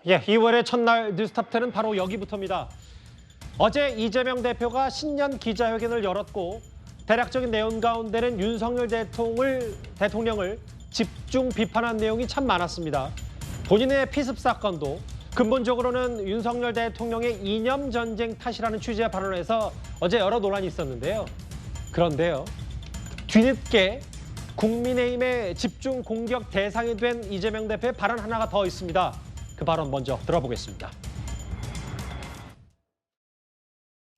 예, 2월의 첫날 뉴스탑10은 바로 여기부터입니다. 어제 이재명 대표가 신년 기자회견을 열었고 대략적인 내용 가운데는 윤석열 대통령을 집중 비판한 내용이 참 많았습니다. 본인의 피습 사건도 근본적으로는 윤석열 대통령의 이념 전쟁 탓이라는 취지의 발언을 해서 어제 여러 논란이 있었는데요. 그런데요, 뒤늦게 국민의힘의 집중 공격 대상이 된 이재명 대표의 발언 하나가 더 있습니다. 그 발언 먼저 들어보겠습니다.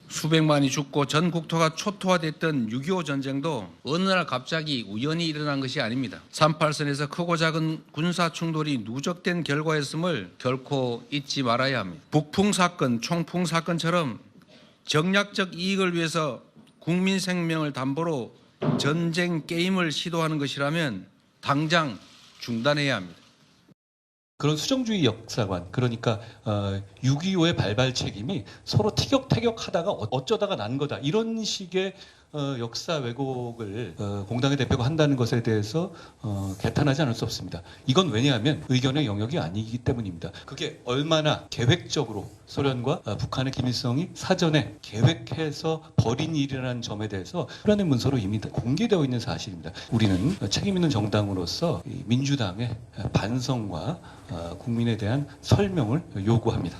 수백만이 죽고 전 국토가 초토화됐던 6.25 전쟁도 어느 날 갑자기 우연히 일어난 것이 아닙니다. 38선에서 크고 작은 군사 충돌이 누적된 결과였음을 결코 잊지 말아야 합니다. 북풍 사건, 총풍 사건처럼 정략적 이익을 위해서 국민 생명을 담보로 전쟁 게임을 시도하는 것이라면 당장 중단해야 합니다. 그런 수정주의 역사관, 그러니까 6.25의 발발 책임이 서로 티격태격하다가 어쩌다가 난 거다, 이런 식의 역사 왜곡을 공당의 대표가 한다는 것에 대해서 개탄하지 않을 수 없습니다. 이건 왜냐하면 의견의 영역이 아니기 때문입니다. 그게 얼마나 계획적으로 소련과 북한의 김일성이 사전에 계획해서 벌인 일이라는 점에 대해서 소련의 문서로 이미 공개되어 있는 사실입니다. 우리는 책임 있는 정당으로서 민주당의 반성과 국민에 대한 설명을 요구합니다.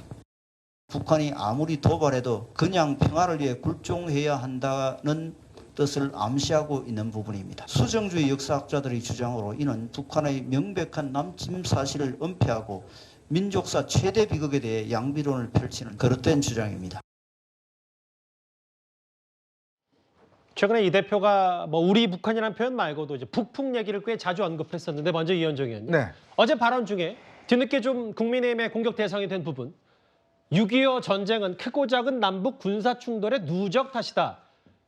북한이 아무리 도발해도 그냥 평화를 위해 굴종해야 한다는 뜻을 암시하고 있는 부분입니다. 수정주의 역사학자들의 주장으로 이는 북한의 명백한 남침 사실을 은폐하고 민족사 최대 비극에 대해 양비론을 펼치는 그릇된 주장입니다. 최근에 이 대표가 우리 북한이라는 표현 말고도 이제 북풍 얘기를 꽤 자주 언급했었는데, 먼저 이현정 의원님. 네. 어제 발언 중에 뒤늦게 좀 국민의힘의 공격 대상이 된 부분, 6.25 전쟁은 크고 작은 남북 군사 충돌의 누적 탓이다.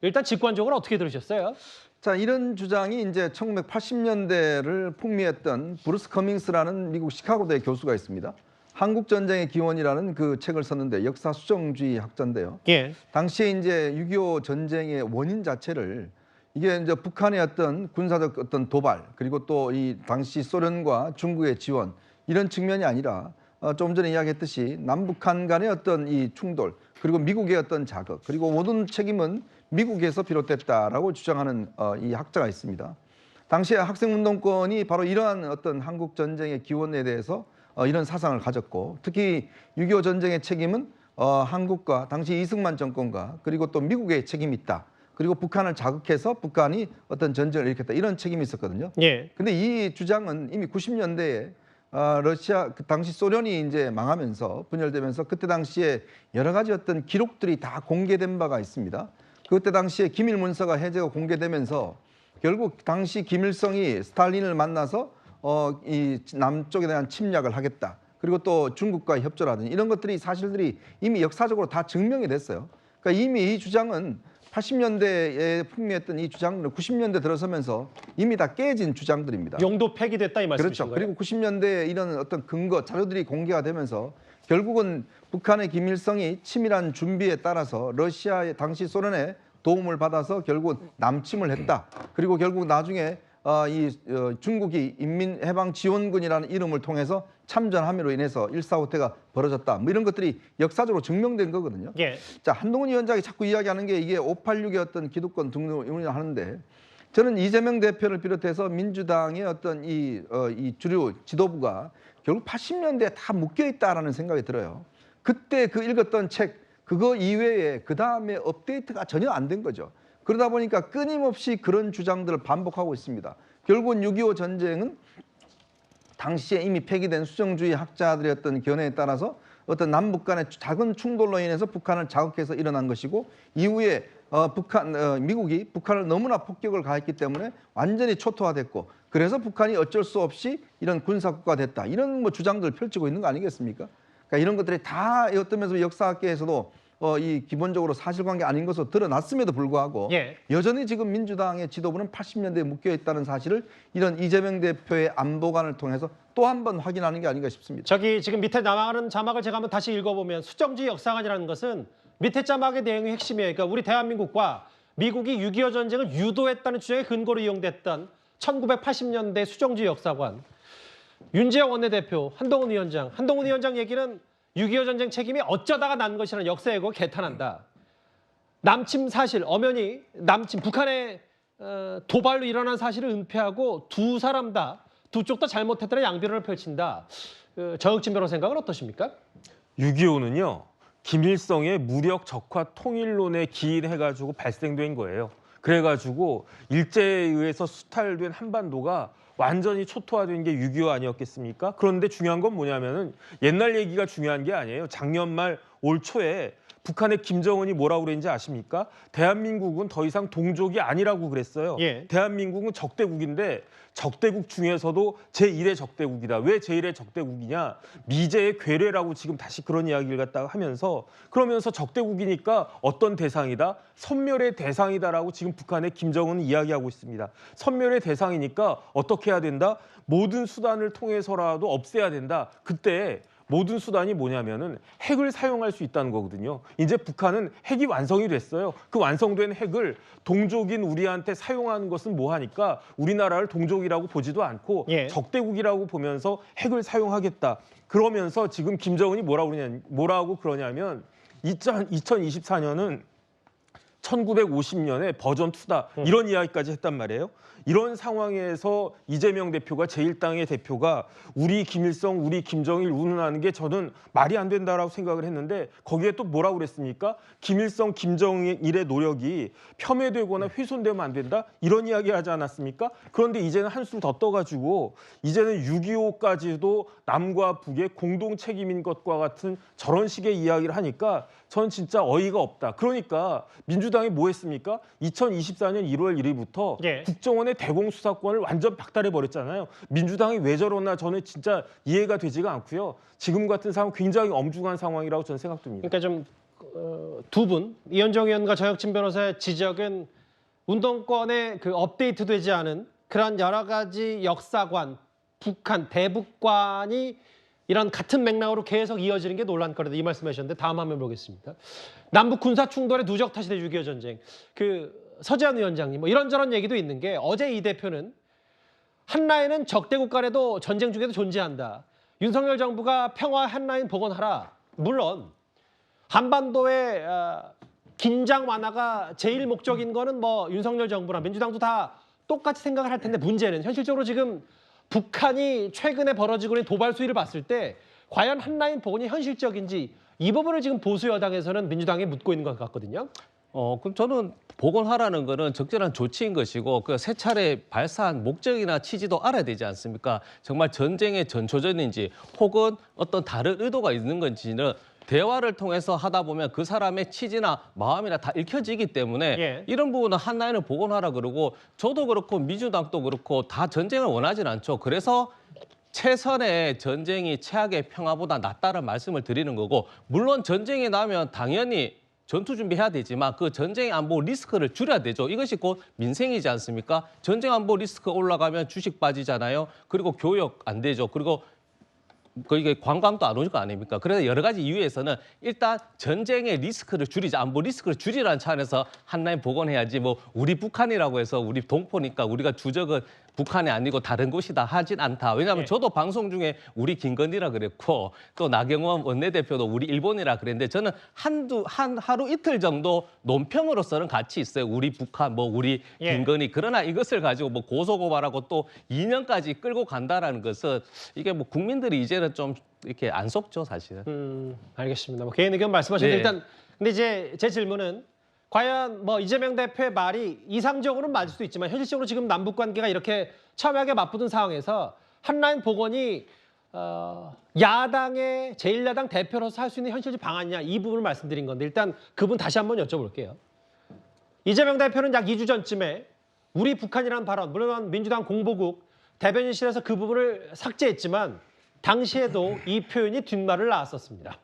일단 직관적으로 어떻게 들으셨어요? 자, 이런 주장이 이제 1980년대를 풍미했던 브루스 커밍스라는 미국 시카고대 교수가 있습니다. 한국 전쟁의 기원이라는 그 책을 썼는데, 역사 수정주의 학자인데요. 예. 당시에 이제 6.25 전쟁의 원인 자체를 이게 이제 북한의 어떤 군사적 어떤 도발, 그리고 또 이 당시 소련과 중국의 지원, 이런 측면이 아니라 좀 전에 이야기했듯이 남북한 간의 어떤 이 충돌, 그리고 미국의 어떤 자극, 그리고 모든 책임은 미국에서 비롯됐다라고 주장하는 이 학자가 있습니다. 당시에 학생운동권이 바로 이러한 어떤 한국 전쟁의 기원에 대해서 이런 사상을 가졌고, 특히 6.25 전쟁의 책임은 한국과 당시 이승만 정권과 그리고 또 미국의 책임이 있다. 그리고 북한을 자극해서 북한이 어떤 전쟁을 일으켰다, 이런 책임이 있었거든요. 예. 근데 이 주장은 이미 90년대에 러시아, 그 당시 소련이 이제 망하면서 분열되면서 그때 당시에 여러 가지 어떤 기록들이 다 공개된 바가 있습니다. 그때 당시에 기밀 문서가 해제가 공개되면서 결국 당시 김일성이 스탈린을 만나서 이 남쪽에 대한 침략을 하겠다, 그리고 또 중국과 협조라든지 이런 것들이 사실들이 이미 역사적으로 다 증명이 됐어요. 그러니까 이미 이 주장은 80년대에 풍미했던 이 주장들은 90년대 들어서면서 이미 다 깨진 주장들입니다. 용도 폐기됐다 이 말씀이신 그렇죠. 거예요? 그리고 90년대에 이런 어떤 근거, 자료들이 공개가 되면서 결국은 북한의 김일성이 치밀한 준비에 따라서 러시아의 당시 소련의 도움을 받아서 결국 남침을 했다. 그리고 결국 나중에 중국이 인민해방지원군이라는 이름을 통해서 참전함으로 인해서 1.4호태가 벌어졌다. 뭐 이런 것들이 역사적으로 증명된 거거든요. 예. 자, 한동훈 위원장이 자꾸 이야기하는 게 이게 586의 어떤 기득권 등등을 하는데, 저는 이재명 대표를 비롯해서 민주당의 어떤 이 주류 지도부가 결국 80년대에 다 묶여 있다라는 생각이 들어요. 그때 그 읽었던 책, 그거 이외에 그 다음에 업데이트가 전혀 안 된 거죠. 그러다 보니까 끊임없이 그런 주장들을 반복하고 있습니다. 결국은 6.25 전쟁은 당시에 이미 폐기된 수정주의 학자들의 어떤 견해에 따라서 어떤 남북 간의 작은 충돌로 인해서 북한을 자극해서 일어난 것이고, 이후에 미국이 북한을 너무나 폭격을 가했기 때문에 완전히 초토화됐고, 그래서 북한이 어쩔 수 없이 이런 군사국가 됐다, 이런 주장들을 펼치고 있는 거 아니겠습니까? 그러니까 이런 것들이 다 어떤 면에서 역사학계에서도 이 기본적으로 사실관계 아닌 것으로 드러났음에도 불구하고 예. 여전히 지금 민주당의 지도부는 80년대에 묶여있다는 사실을 이런 이재명 대표의 안보관을 통해서 또 한 번 확인하는 게 아닌가 싶습니다. 저기 지금 밑에 나가는 자막을 제가 한번 다시 읽어보면, 수정주의 역사관이라는 것은 밑에 자막의 내용이 핵심이에요. 그러니까 우리 대한민국과 미국이 6.25 전쟁을 유도했다는 주장의 근거로 이용됐던 1980년대 수정주의 역사관. 윤재영 원내대표, 한동훈 위원장 얘기는 6.25 전쟁 책임이 어쩌다가 난 것이라는 역사 왜곡을 개탄한다. 남침 사실, 엄연히 남침, 북한의 도발로 일어난 사실을 은폐하고 두 쪽 다 잘못했다는 양비론을 펼친다. 정혁진 변호사 생각은 어떠십니까? 6.25는요. 김일성의 무력 적화 통일론에 기인해가지고 발생된 거예요. 그래가지고 일제에 의해서 수탈된 한반도가 완전히 초토화된 게 6.25 아니었겠습니까? 그런데 중요한 건 뭐냐면은 옛날 얘기가 중요한 게 아니에요. 작년 말 올 초에 북한의 김정은이 뭐라고 그랬는지 아십니까? 대한민국은 더 이상 동족이 아니라고 그랬어요. 예. 대한민국은 적대국인데 적대국 중에서도 제1의 적대국이다. 왜 제1의 적대국이냐? 미제의 괴뢰라고 지금 다시 그런 이야기를 갖다가 하면서 그러면서 적대국이니까 어떤 대상이다? 섬멸의 대상이다라고 지금 북한의 김정은은 이야기하고 있습니다. 섬멸의 대상이니까 어떻게 해야 된다? 모든 수단을 통해서라도 없애야 된다. 그때 모든 수단이 뭐냐면은 핵을 사용할 수 있다는 거거든요. 이제 북한은 핵이 완성이 됐어요. 그 완성된 핵을 동족인 우리한테 사용하는 것은 뭐하니까 우리나라를 동족이라고 보지도 않고 예. 적대국이라고 보면서 핵을 사용하겠다. 그러면서 지금 김정은이 뭐라고 그러냐면 2024년은 1950년에 버전 2다. 이런 이야기까지 했단 말이에요. 이런 상황에서 이재명 대표가 제1당의 대표가 우리 김일성, 우리 김정일 운운하는 게 저는 말이 안 된다라고 생각을 했는데 거기에 또 뭐라고 그랬습니까? 김일성, 김정일의 노력이 폄훼되거나 훼손되면 안 된다? 이런 이야기 하지 않았습니까? 그런데 이제는 한술 더 떠가지고 이제는 6.25까지도 남과 북의 공동 책임인 것과 같은 저런 식의 이야기를 하니까 전 진짜 어이가 없다. 그러니까 민주당이 뭐 했습니까? 2024년 1월 1일부터 예. 국정원의 대공수사권을 완전 박탈해버렸잖아요. 민주당이 왜 저러나 저는 진짜 이해가 되지가 않고요. 지금 같은 상황 굉장히 엄중한 상황이라고 저는 생각됩니다. 그러니까 좀 두 분, 이현정 의원과 정혁진 변호사의 지적은 운동권에 업데이트되지 않은 그런 여러 가지 역사관, 북한, 대북관이 이런 같은 맥락으로 계속 이어지는 게 논란거리다 이 말씀하셨는데 다음 화면 보겠습니다. 남북 군사 충돌의 누적 탓이 된 6.25 전쟁. 서재현 위원장님 뭐 이런저런 얘기도 있는 게 어제 이 대표는 한라인은 적대국 간에도 전쟁 중에도 존재한다. 윤석열 정부가 평화 한라인 복원하라. 물론 한반도의 긴장 완화가 제일 목적인 거는 뭐 윤석열 정부나 민주당도 다 똑같이 생각을 할 텐데 문제는 현실적으로 지금 북한이 최근에 벌어지고 있는 도발 수위를 봤을 때 과연 한라인 복원이 현실적인지 이 부분을 지금 보수 여당에서는 민주당에 묻고 있는 것 같거든요. 그럼 저는 복원하라는 거는 적절한 조치인 것이고 그 세 차례 발사한 목적이나 취지도 알아야 되지 않습니까? 정말 전쟁의 전초전인지 혹은 어떤 다른 의도가 있는 건지는 대화를 통해서 하다 보면 그 사람의 취지나 마음이나 다 읽혀지기 때문에 예. 이런 부분은 한라인을 복원하라 그러고 저도 그렇고 민주당도 그렇고 다 전쟁을 원하진 않죠. 그래서 최선의 전쟁이 최악의 평화보다 낫다는 말씀을 드리는 거고 물론 전쟁이 나면 당연히 전투 준비해야 되지만 그 전쟁 안보 리스크를 줄여야 되죠. 이것이 곧 민생이지 않습니까? 전쟁 안보 리스크 올라가면 주식 빠지잖아요. 그리고 교육 안 되죠. 그리고 이게 관광도 안 올 거 아닙니까? 그래서 여러 가지 이유에서는 일단 전쟁의 리스크를 줄이자, 안보 리스크를 줄이라는 차원에서 한라인 복원해야지 뭐 우리 북한이라고 해서 우리 동포니까 우리가 주적은 북한이 아니고 다른 곳이다 하진 않다. 왜냐하면 네. 저도 방송 중에 우리 김건희라 그랬고 또 나경원 원내대표도 우리 일본이라 그랬는데 저는 하루 이틀 정도 논평으로서는 같이 있어요. 우리 북한, 뭐 우리 예. 김건희. 그러나 이것을 가지고 뭐 고소고발하고 또 2년까지 끌고 간다라는 것은 이게 뭐 국민들이 이제는 좀 이렇게 안 속죠, 사실은. 알겠습니다. 뭐 개인 의견 말씀하셨는데 네. 일단 근데 이제 제 질문은 과연 뭐 이재명 대표의 말이 이상적으로는 맞을 수도 있지만 현실적으로 지금 남북 관계가 이렇게 첨예하게 맞붙은 상황에서 한라인 복원이 야당의 제1야당 대표로서 할 수 있는 현실적 방안이냐 이 부분을 말씀드린 건데 일단 그분 다시 한번 여쭤볼게요. 이재명 대표는 약 2주 전쯤에 우리 북한이라는 발언, 물론 민주당 공보국 대변인실에서 그 부분을 삭제했지만 당시에도 이 표현이 뒷말을 낳았었습니다.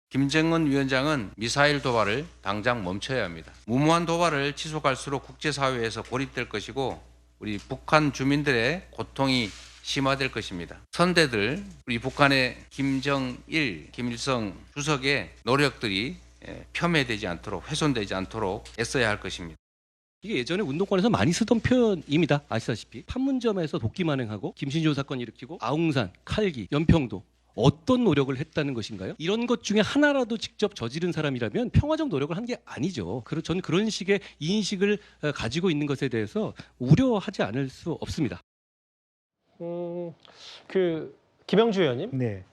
김정은 위원장은 미사일 도발을 당장 멈춰야 합니다. 무모한 도발을 지속할수록 국제사회에서 고립될 것이고 우리 북한 주민들의 고통이 심화될 것입니다. 선대들, 우리 북한의 김정일, 김일성 주석의 노력들이 폄훼되지 않도록 훼손되지 않도록 애써야 할 것입니다. 이게 예전에 운동권에서 많이 쓰던 표현입니다. 아시다시피 판문점에서 도끼 만행하고 김신조 사건 일으키고 아웅산, 칼기, 연평도 어떤 노력을 했다는 것인가요? 이런 것 중에 하나라도 직접 저지른 사람이라면 평화적 노력을 한 게 아니죠. 저는 그런 식의 인식을 가지고 있는 것에 대해서 우려하지 않을 수 없습니다. 김영주 의원님, 네.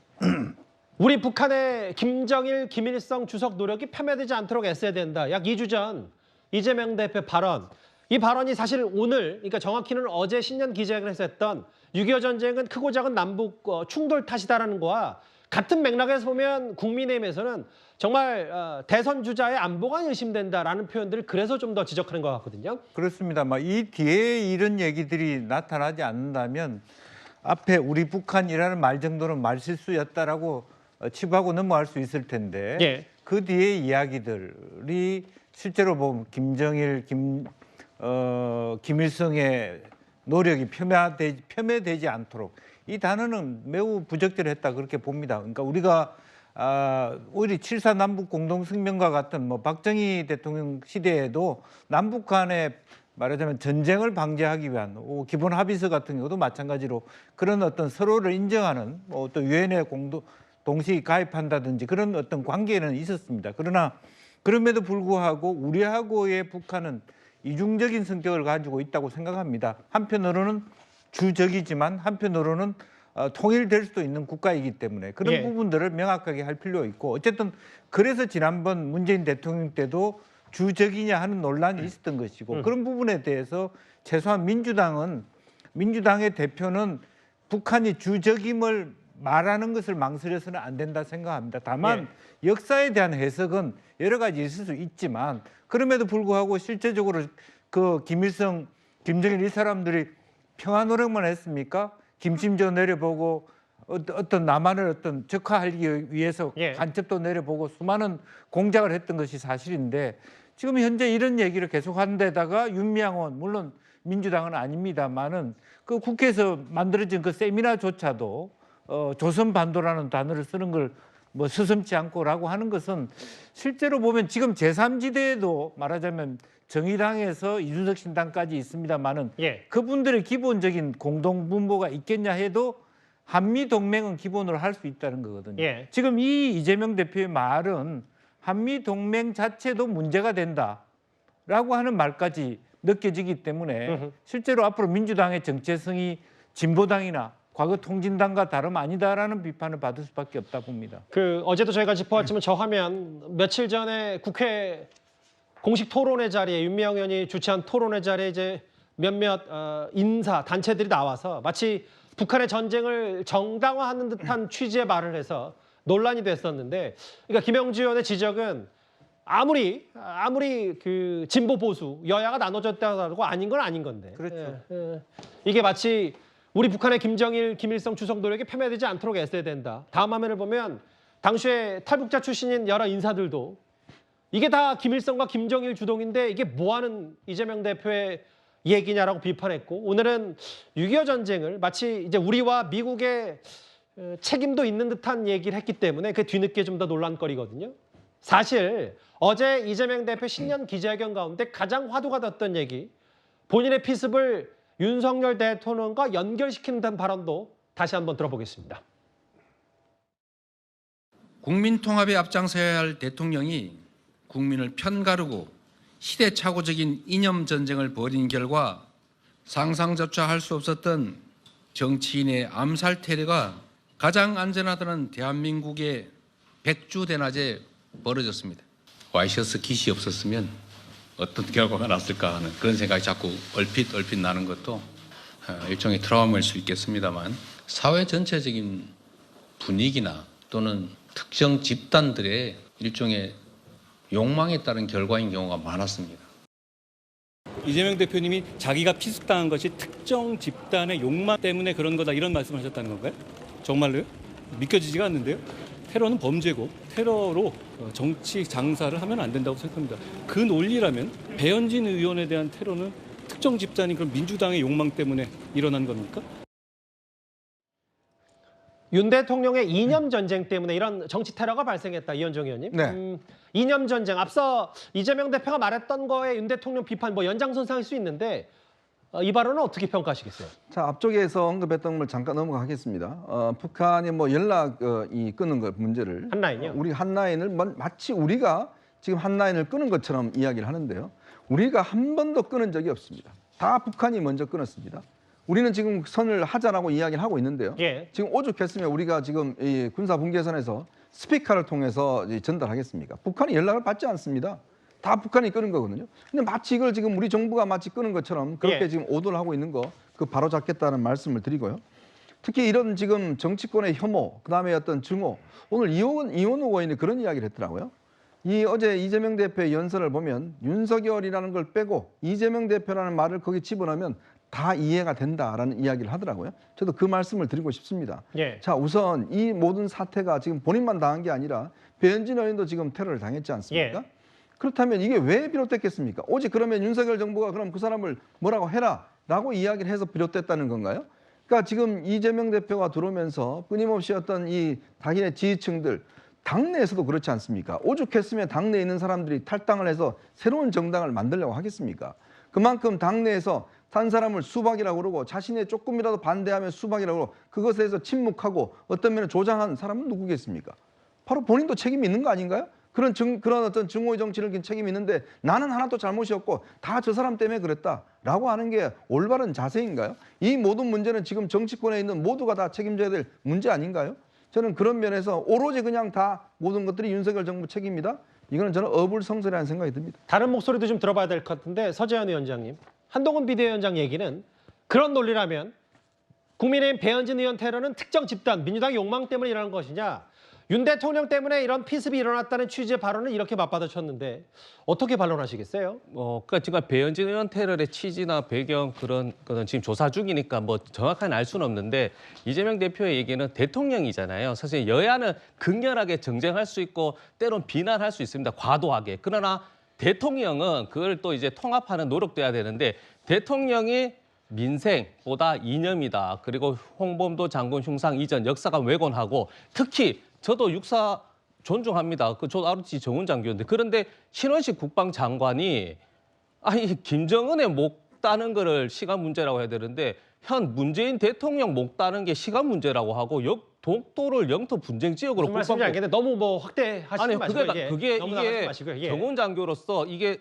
우리 북한의 김정일, 김일성 주석 노력이 폄훼되지 않도록 애써야 된다. 약 2주 전 이재명 대표 발언. 이 발언이 사실 오늘, 그러니까 정확히는 어제 신년 기자회견에서 했던 6.25 전쟁은 크고 작은 남북 충돌 탓이다라는 거와 같은 맥락에서 보면 국민의힘에서는 정말 대선 주자의 안보가 의심된다라는 표현들을 그래서 좀 더 지적하는 것 같거든요. 그렇습니다. 이 뒤에 이런 얘기들이 나타나지 않는다면 앞에 우리 북한이라는 말 정도는 말실수였다라고 치부하고 넘어갈 수 있을 텐데 예. 그 뒤에 이야기들이 실제로 보면 김정일, 김일성의 노력이 폄훼되지 않도록 이 단어는 매우 부적절했다 그렇게 봅니다. 그러니까 우리가 오히려 7.4 남북 공동성명과 같은 박정희 대통령 시대에도 남북 간에 말하자면 전쟁을 방지하기 위한 기본 합의서 같은 경우도 마찬가지로 그런 어떤 서로를 인정하는 또 유엔에 동시 가입한다든지 그런 어떤 관계는 있었습니다. 그러나 그럼에도 불구하고 우리하고의 북한은 이중적인 성격을 가지고 있다고 생각합니다. 한편으로는 주적이지만 한편으로는 통일될 수도 있는 국가이기 때문에 그런 예. 부분들을 명확하게 할 필요 있고 어쨌든 그래서 지난번 문재인 대통령 때도 주적이냐 하는 논란이 있었던 것이고 그런 부분에 대해서 최소한 민주당의 대표는 북한이 주적임을 말하는 것을 망설여서는 안 된다 생각합니다. 다만 역사에 대한 해석은 여러 가지 있을 수 있지만 그럼에도 불구하고 실제적으로 그 김일성, 김정일 이 사람들이 평화 노력만 했습니까? 김심조 내려보고 어떤 남한을 적화하기 위해서 간첩도 내려보고 수많은 공작을 했던 것이 사실인데 지금 현재 이런 얘기를 계속하는 데다가 윤미향원 물론 민주당은 아닙니다만은 그 국회에서 만들어진 그 세미나조차도 조선반도라는 단어를 쓰는 걸 스슴지 않고라고 하는 것은 실제로 보면 지금 제3지대에도 말하자면 정의당에서 이준석 신당까지 있습니다만은 그분들의 기본적인 공동분모가 있겠냐 해도 한미동맹은 기본으로 할 수 있다는 거거든요. 지금 이 이재명 대표의 말은 한미동맹 자체도 문제가 된다라고 하는 말까지 느껴지기 때문에 실제로 앞으로 민주당의 정체성이 진보당이나 과거 통진당과 다름 아니다라는 비판을 받을 수밖에 없다 봅니다. 어제도 저희가 짚어왔지만 저 화면 며칠 전에 국회 공식 토론회 자리에 윤미향 의원이 주최한 토론회 자리에 이제 몇몇 인사 단체들이 나와서 마치 북한의 전쟁을 정당화하는 듯한 취지의 말을 해서 논란이 됐었는데, 그러니까 김영주 의원의 지적은 아무리 그 진보 보수 여야가 나눠졌다고 하고 아닌 건 아닌 건데. 그렇죠. 이게 마치 우리 북한의 김정일, 김일성 주석 노력이 폄훼되지 않도록 애써야 된다. 다음 화면을 보면 당시에 탈북자 출신인 여러 인사들도 이게 다 김일성과 김정일 주동인데 이게 뭐하는 이재명 대표의 얘기냐라고 비판했고, 오늘은 6.25 전쟁을 마치 이제 우리와 미국의 책임도 있는 듯한 얘기를 했기 때문에 그 뒤늦게 좀 더 논란거리거든요. 사실 어제 이재명 대표 신년 기자회견 가운데 가장 화두가 됐던 얘기, 본인의 피습을 윤석열 대통령과 연결시키는 발언도 다시 한번 들어보겠습니다. 국민 통합에 앞장서야 할 대통령이 국민을 편가르고 시대착오적인 이념 전쟁을 벌인 결과 상상조차 할 수 없었던 정치인의 암살 테러가 가장 안전하다는 대한민국의 백주대낮에 벌어졌습니다. 와이셔츠 깃이 없었으면 어떤 결과가 났을까 하는 그런 생각이 자꾸 얼핏 나는 것도 일종의 트라우마일 수 있겠습니다만, 사회 전체적인 분위기나 또는 특정 집단들의 일종의 욕망에 따른 결과인 경우가 많았습니다. 이재명 대표님이 자기가 피습당한 것이 특정 집단의 욕망 때문에 그런 거다 이런 말씀을 하셨다는 건가요? 정말로요? 믿겨지지가 않는데요. 테러는 범죄고 테러로 정치 장사를 하면 안 된다고 생각합니다. 그 논리라면 배현진 의원에 대한 테러는 특정 집단이 그럼 민주당의 욕망 때문에 일어난 겁니까? 윤 대통령의 이념 전쟁 때문에 이런 정치 테러가 발생했다. 이현정 의원님. 네. 이념 전쟁. 앞서 이재명 대표가 말했던 거에 윤 대통령 비판 뭐 연장선상일 수 있는데 이 발언은 어떻게 평가하시겠어요? 자, 앞쪽에서 언급했던 걸 잠깐 넘어가겠습니다. 북한이 뭐 연락이 끊는 것 문제를 한라인이요? 우리 한라인을 마치 우리가 지금 한라인을 끊은 것처럼 이야기를 하는데요. 우리가 한 번도 끊은 적이 없습니다. 다 북한이 먼저 끊었습니다. 우리는 지금 선을 하자라고 이야기를 하고 있는데요. 예. 지금 오죽했으면 우리가 지금 이 군사분계선에서 스피커를 통해서 전달하겠습니까? 북한이 연락을 받지 않습니다. 다 북한이 끊은 거거든요. 근데 마치 이걸 지금 우리 정부가 마치 끊은 것처럼 그렇게 예. 지금 오도를 하고 있는 거 그 바로 잡겠다는 말씀을 드리고요. 특히 이런 지금 정치권의 혐오, 그다음에 어떤 증오, 오늘 이원우 의원이 그런 이야기를 했더라고요. 어제 이재명 대표의 연설을 보면 윤석열이라는 걸 빼고 이재명 대표라는 말을 거기 집어넣으면 다 이해가 된다라는 이야기를 하더라고요. 저도 그 말씀을 드리고 싶습니다. 예. 자, 우선 이 모든 사태가 지금 본인만 당한 게 아니라 배현진 의원도 지금 테러를 당했지 않습니까? 예. 그렇다면 이게 왜 비롯됐겠습니까? 오직 그러면 윤석열 정부가 그럼 그 사람을 뭐라고 해라라고 이야기를 해서 비롯됐다는 건가요? 그러니까 지금 이재명 대표가 들어오면서 끊임없이 어떤 이 자기네 지지층들 당내에서도 그렇지 않습니까? 오죽했으면 당내에 있는 사람들이 탈당을 해서 새로운 정당을 만들려고 하겠습니까? 그만큼 당내에서 한 사람을 수박이라고 그러고 자신의 조금이라도 반대하면 수박이라고 그러고 그것에 대해서 침묵하고 어떤 면에 조장한 사람은 누구겠습니까? 바로 본인도 책임이 있는 거 아닌가요? 그런 어떤 증오의 정치를 긴 책임이 있는데 나는 하나도 잘못이 없고 다 저 사람 때문에 그랬다라고 하는 게 올바른 자세인가요? 이 모든 문제는 지금 정치권에 있는 모두가 다 책임져야 될 문제 아닌가요? 저는 그런 면에서 오로지 그냥 다 모든 것들이 윤석열 정부 책임이다. 이거는 저는 어불성설이라는 생각이 듭니다. 다른 목소리도 좀 들어봐야 될 것 같은데 서재현 위원장님. 한동훈 비대위원장 얘기는 그런 논리라면 국민의힘 배현진 의원 테러는 특정 집단, 민주당 욕망 때문에 일어난 것이냐. 윤 대통령 때문에 이런 피습이 일어났다는 취지의 발언을 이렇게 맞받아쳤는데 어떻게 반론하시겠어요? 그러니까 지금 배현진 의원 테러의 취지나 배경 그런 거는 지금 조사 중이니까 뭐 정확하게 알 수는 없는데 이재명 대표의 얘기는 대통령이잖아요. 사실 여야는 극렬하게 정쟁할 수 있고 때론 비난할 수 있습니다. 과도하게. 그러나 대통령은 그걸 또 이제 통합하는 노력도 해야 되는데 대통령이 민생보다 이념이다. 그리고 홍범도 장군 흉상 이전 역사가 왜곡하고 특히 저도 육사 존중합니다. 저도 ROTC 정훈 장교인데 그런데 신원식 국방장관이 아니 김정은의 목 따는 거를 시간 문제라고 해야 되는데 현 문재인 대통령 목 따는 게 시간 문제라고 하고 독도를 영토 분쟁 지역으로 무슨 말씀인지 알겠는데 너무 뭐 확대하시지 아니 마시고 그게 너무 나가지 마시고요. 예. 정훈 장교로서 이게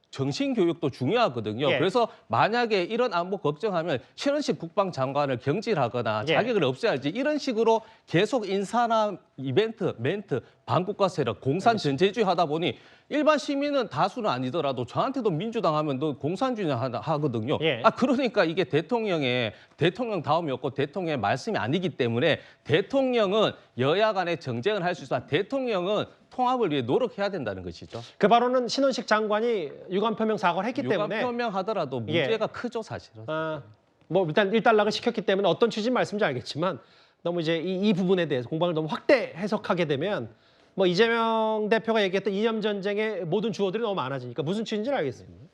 정신 교육도 중요하거든요. 예. 그래서 만약에 이런 안보 걱정하면 신원식 국방장관을 경질하거나 예. 자격을 없애야지 이런 식으로 계속 인사나 이벤트, 멘트, 반국가 세력, 공산 전체주의 하다 보니 일반 시민은 다수는 아니더라도 저한테도 민주당 하면 너 공산주의 하거든요. 예. 그러니까 이게 대통령 다음이었고 대통령의 말씀이 아니기 때문에 대통령은 여야 간의 정쟁을 할 수 있어. 대통령은 통합을 위해 노력해야 된다는 것이죠. 그 발언은 신원식 장관이 유감 표명 사과를 했기 때문에 유감 표명하더라도 문제가 크죠, 사실은. 뭐 일단 일단락을 시켰기 때문에 어떤 취지 말씀인지 알겠지만 너무 이제 이 부분에 대해서 공방을 너무 확대 해석하게 되면 뭐 이재명 대표가 얘기했던 이념 전쟁의 모든 주어들이 너무 많아지니까 무슨 취지인지는 알겠습니다.